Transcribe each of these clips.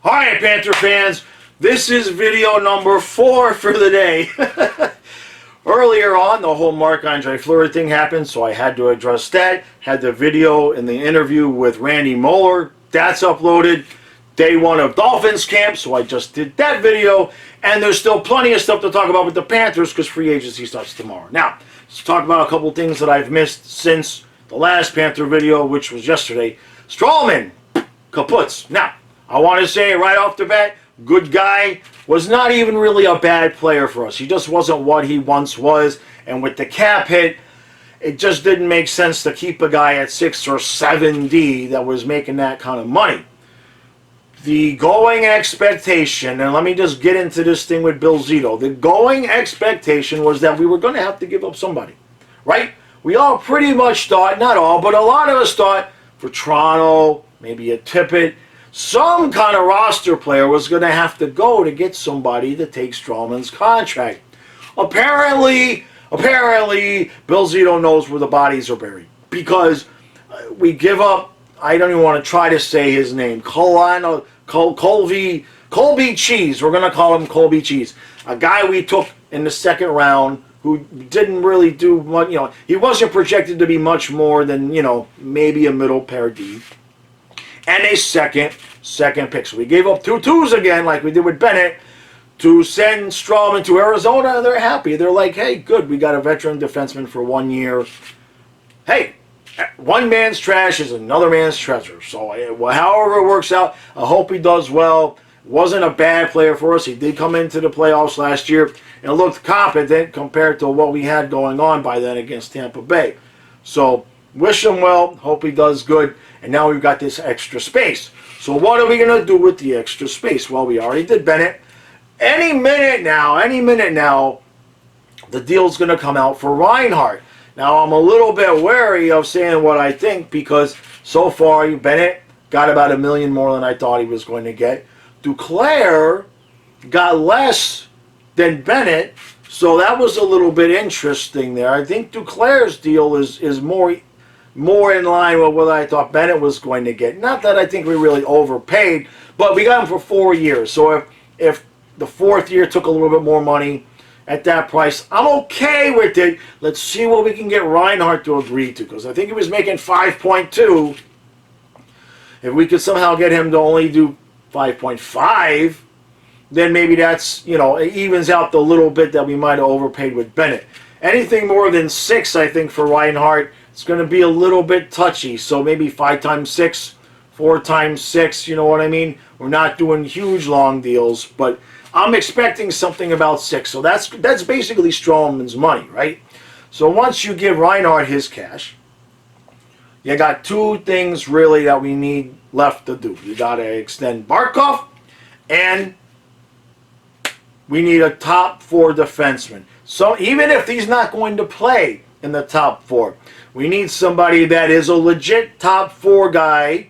Alright, Panther fans, this is video number 4 for the day. Earlier on, the whole Marc-Andre Fleury thing happened, so I had to address that. Had the video in the interview with Randy Moeller. That's uploaded. Day 1 of Dolphins camp, so I just did that video. And there's still plenty of stuff to talk about with the Panthers because free agency starts tomorrow. Now, let's talk about a couple things that I've missed since the last Panther video, which was yesterday. Stralman, kaputs. Now, I want to say right off the bat, good guy, was not even really a bad player for us. He just wasn't what he once was. And with the cap hit, it just didn't make sense to keep a guy at 6 or 7D that was making that kind of money. The going expectation, and let me just get into this thing with Bill Zito. The going expectation was that we were going to have to give up somebody, right? We all pretty much thought, not all, but a lot of us thought for Toronto, maybe a Tippett, some kind of roster player was going to have to go to get somebody to take Stralman's contract. Apparently, Bill Zito knows where the bodies are buried. Because we give up, I don't even want to try to say his name, Colby Cheese. We're going to call him Colby Cheese. A guy we took in the second round who didn't really do much, he wasn't projected to be much more than, maybe a middle pair D. And a second pick. So we gave up 2 2s again, like we did with Bennett, to send Stralman to Arizona, and they're happy. They're like, hey, good, we got a veteran defenseman for 1 year. Hey, one man's trash is another man's treasure. So however it works out, I hope he does well. Wasn't a bad player for us. He did come into the playoffs last year and looked competent compared to what we had going on by then against Tampa Bay. So wish him well. Hope he does good. And now we've got this extra space. So what are we going to do with the extra space? Well, we already did Bennett. Any minute now, the deal's going to come out for Reinhart. Now, I'm a little bit wary of saying what I think because so far, Bennett got about $1 million more than I thought he was going to get. Duclair got less than Bennett, so that was a little bit interesting there. I think Duclair's deal is more in line with what I thought Bennett was going to get. Not that I think we really overpaid, but we got him for 4 years. So if the 4th year took a little bit more money at that price, I'm okay with it. Let's see what we can get Reinhart to agree to, because I think he was making 5.2. If we could somehow get him to only do 5.5, then maybe that's, it evens out the little bit that we might have overpaid with Bennett. Anything more than 6, I think, for Reinhart, it's going to be a little bit touchy. So maybe 5 times 6, 4 times 6, you know what I mean? We're not doing huge long deals, but I'm expecting something about 6. So that's basically Stralman's money, right? So once you give Reinhart his cash, you got 2 things really that we need left to do. You got to extend Barkov, and we need a top 4 defenseman. So even if he's not going to play in the top 4, we need somebody that is a legit top 4 guy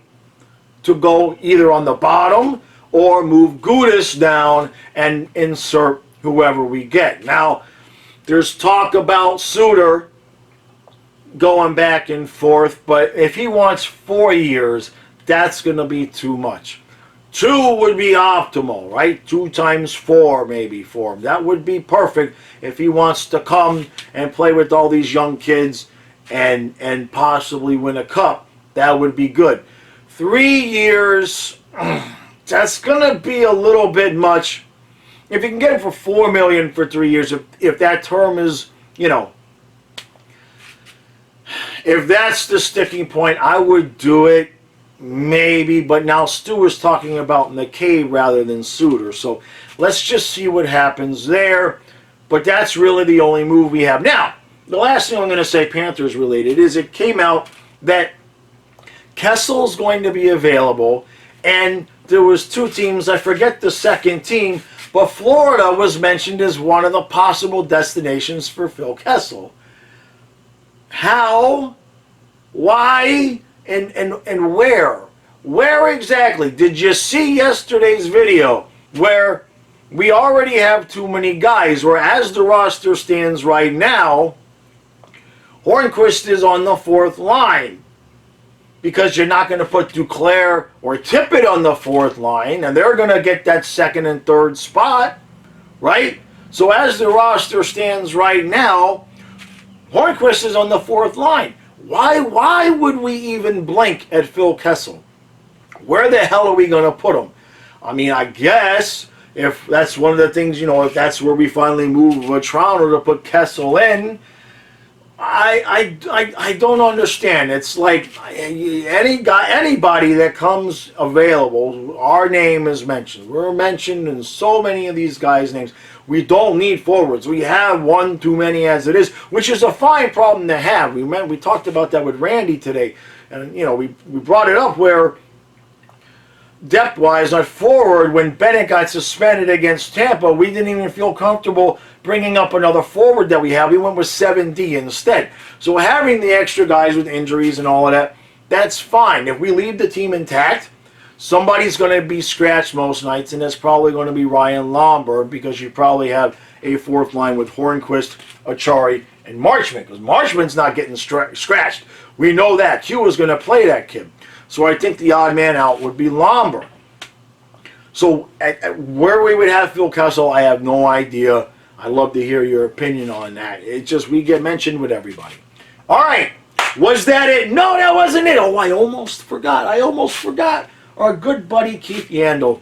to go either on the bottom or move Gudis down and insert whoever we get. Now, there's talk about Suter going back and forth, but if he wants 4 years, that's going to be too much. 2 would be optimal, right? 2 times 4 maybe for him. That would be perfect if he wants to come and play with all these young kids and possibly win a cup. That would be good. 3 years, that's going to be a little bit much. If you can get him for $4 million for 3 years, if that term is, if that's the sticking point, I would do it. Maybe, but now Stu is talking about McCabe rather than Suter. So let's just see what happens there. But that's really the only move we have. Now, the last thing I'm going to say Panthers related is it came out that Kessel's going to be available. And there was 2 teams, I forget the second team, but Florida was mentioned as one of the possible destinations for Phil Kessel. How? Why? And where? Where exactly? Did you see yesterday's video where we already have too many guys, where as the roster stands right now, Hornquist is on the 4th line. because you're not going to put Duclair or Tippett on the fourth line, and they're going to get that second and third spot, right? So as the roster stands right now, Hornqvist is on the fourth line. Why would we even blink at Phil Kessel? Where the hell are we going to put him? I mean, I guess if that's one of the things, you know, if that's where we finally move Vetrano to put Kessel in, I don't understand. It's like anybody that comes available, our name is mentioned. We're mentioned in so many of these guys' names. We don't need forwards. We have one too many as it is, which is a fine problem to have. We talked about that with Randy today, and you know we brought it up where depth-wise, not forward, when Bennett got suspended against Tampa, we didn't even feel comfortable bringing up another forward that we have. We went with 7D instead. So having the extra guys with injuries and all of that, that's fine. If we leave the team intact, somebody's going to be scratched most nights, and that's probably going to be Ryan Lomberg, because you probably have a fourth line with Hornqvist, Achari, and Marchment, because Marchment's not getting scratched. We know that. Q is going to play that kid. So I think the odd man out would be Lomberg. So at where we would have Phil Kessel, I have no idea. I'd love to hear your opinion on that. It's just we get mentioned with everybody. All right. Was that it? No, that wasn't it. Oh, I almost forgot. Our good buddy Keith Yandle.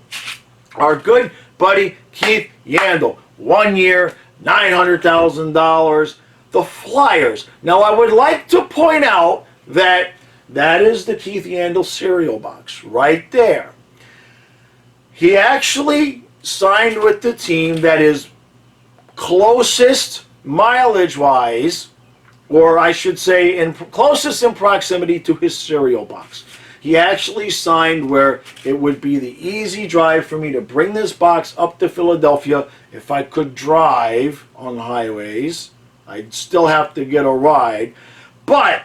Our good buddy Keith Yandle. 1 year, $900,000. The Flyers. Now, I would like to point out that is the Keith Yandle cereal box right there. He actually signed with the team that is closest mileage-wise, or I should say closest in proximity to his cereal box. He actually signed where it would be the easy drive for me to bring this box up to Philadelphia if I could drive on highways. I'd still have to get a ride, but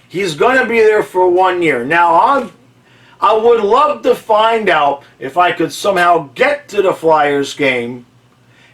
he's going to be there for 1 year. Now, I would love to find out if I could somehow get to the Flyers game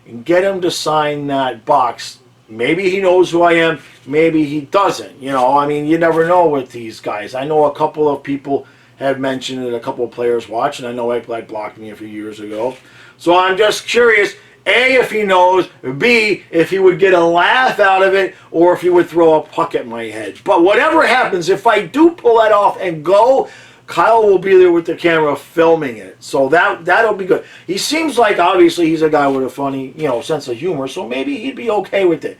and get him to sign that box. Maybe he knows who I am. Maybe he doesn't. You know, I mean, you never know with these guys. I know a couple of people have mentioned it, a couple of players watch, and I know I blocked me a few years ago. So I'm just curious, A, if he knows, B, if he would get a laugh out of it, or if he would throw a puck at my head. But whatever happens, if I do pull that off and go, Kyle will be there with the camera filming it. So that'll be good. He seems like, obviously, he's a guy with a funny, you know, sense of humor, so maybe he'd be okay with it.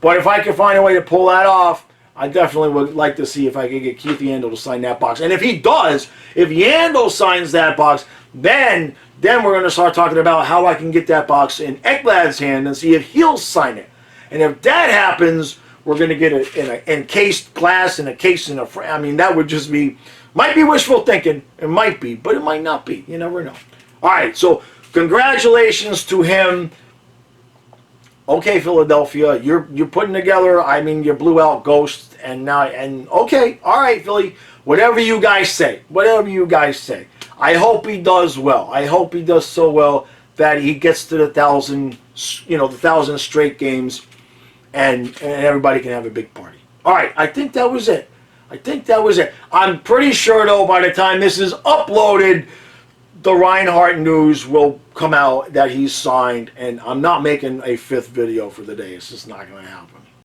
But if I could find a way to pull that off, I definitely would like to see if I could get Keith Yandle to sign that box. And if he does, if Yandle signs that box, then we're going to start talking about how I can get that box in Ekblad's hand and see if he'll sign it. And if that happens, we're going to get it in an encased glass and a case in a frame. I mean, that would just be, might be wishful thinking. It might be, but it might not be. You never know. All right, so congratulations to him. Okay, Philadelphia, you're putting together, I mean, you blew out Ghost, and okay, all right, Philly, whatever you guys say. I hope he does well. I hope he does so well that he gets to the 1,000 straight games, and everybody can have a big party. All right, I think that was it. I'm pretty sure, though, by the time this is uploaded, the Reinhart news will come out that he's signed, and I'm not making a 5th video for the day. It's just not going to happen.